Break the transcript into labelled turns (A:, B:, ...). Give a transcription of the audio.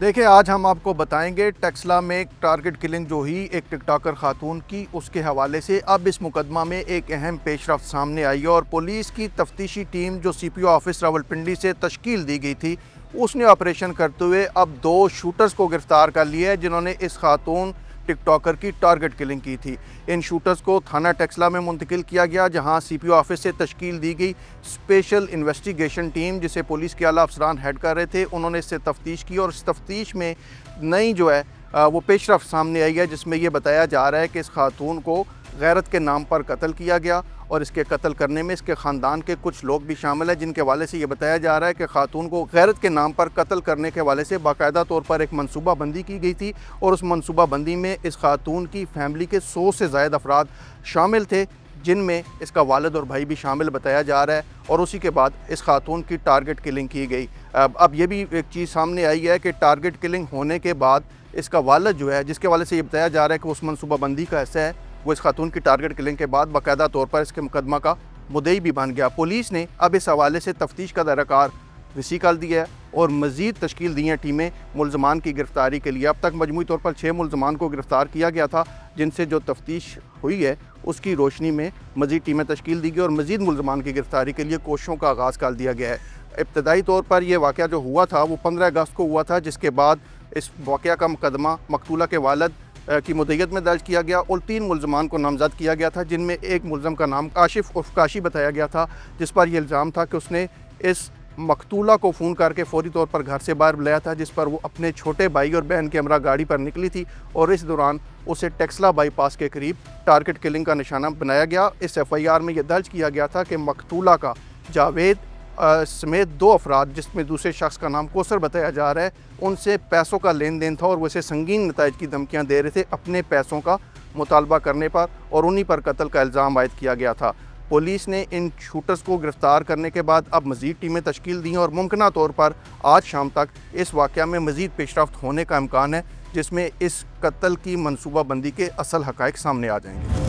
A: देखिए, आज हम आपको बताएंगे टेक्सला में एक टारगेट किलिंग जो हुई एक टिकटॉकर खातून की, उसके हवाले से अब इस मुकदमा में एक अहम पेशरफ्त सामने आई है और पुलिस की तफ्तीशी टीम जो सीपीओ ऑफिस रावलपिंडी से तश्कील दी गई थी, उसने ऑपरेशन करते हुए अब 2 शूटर्स को गिरफ़्तार कर लिया है जिन्होंने इस खातून टिकटॉकर की टारगेट किलिंग की थी। इन शूटर्स को थाना टेक्सला में मुंतकिल किया गया, जहां सीपीओ ऑफिस से तश्कील दी गई स्पेशल इन्वेस्टिगेशन टीम, जिसे पुलिस के आला अफसरान हेड कर रहे थे, उन्होंने इससे तफ्तीश की और इस तफ्तीश में नई जो है वो पेशरफ्त सामने आई है, जिसमें ये बताया जा रहा है कि इस खातून को गैरत के नाम पर कत्ल किया गया और इसके कत्ल करने में इसके ख़ानदान के कुछ लोग भी शामिल हैं, जिनके हवाले से ये बताया जा रहा है कि खातून को गैरत के नाम पर कत्ल करने के हवाले से बाकायदा तौर पर एक मनसूबा बंदी की गई थी और उस मनसूबा बंदी में इस खातून की फैमिली के 100 से ज़ायद अफराद शामिल थे, जिनमें इसका वालिद और भाई भी शामिल बताया जा रहा है। और उसी के बाद इस खातून की टारगेट किलिंग की गई। अब ये भी एक चीज़ सामने आई है कि टारगेट किलिंग होने के बाद इसका वालिद जो है, जिसके हवाले से ये बताया जा रहा है कि उस मनसूबा बंदी का हिस्सा है, वो इस खातून की टारगेट किलिंग के बाद बाकायदा तौर पर इसके मुकदमा का मुद्दई भी बन गया। पुलिस ने अब इस हवाले से तफ्तीश का दायरा वसी कर दिया है और मज़ीद तश्कील दी हैं टीमें मुलज़मान की गिरफ़्तारी के लिए। अब तक मजमूई तौर पर 6 मुलज़मान को गिरफ़्तार किया गया था, जिनसे जो तफ्तीश हुई है उसकी रोशनी में मज़ीद टीमें तश्कील दी गई और मज़ीद मुलज़मान की गिरफ़्तारी के लिए कोशिशों का आगाज़ कर दिया गया है। इब्तदाई तौर पर यह वाक़या जो हुआ था वो 15 अगस्त को हुआ था, जिसके बाद इस वाक़या का मुकदमा मकतूला के वालिद की मुद्दत में दर्ज किया गया और 3 मुलज़मान को नामज़द किया गया था, जिनमें एक मुलज़म का नाम काशिफ उर्फ काशी बताया गया था, जिस पर यह इल्ज़ाम था कि उसने इस मकतूला को फ़ोन करके फ़ौरी तौर पर घर से बाहर बुलाया था, जिस पर वो अपने छोटे भाई और बहन के हमरा गाड़ी पर निकली थी और इस दौरान उसे टेक्सला बाईपास के करीब टारगेट किलिंग का निशाना बनाया गया। इस FIR में यह दर्ज किया गया था कि मकतूला का जावेद समेत 2 अफराद, जिसमें दूसरे शख्स का नाम कौसर बताया जा रहा है, उनसे पैसों का लेन देन था और वैसे संगीन नताइज की धमकियाँ दे रहे थे अपने पैसों का मुतालबा करने पर, और उन्हीं पर कत्ल का इल्ज़ाम आयद किया गया था। पुलिस ने इन शूटर्स को गिरफ़्तार करने के बाद अब मज़ीद टीमें तश्कील दी हैं और मुमकिना तौर पर आज शाम तक इस वाक़या में मज़ीद पेशरफ्त होने का इम्कान है, जिसमें इस कत्ल की मनसूबा बंदी के असल हक़ाइक़ सामने आ जाएंगे।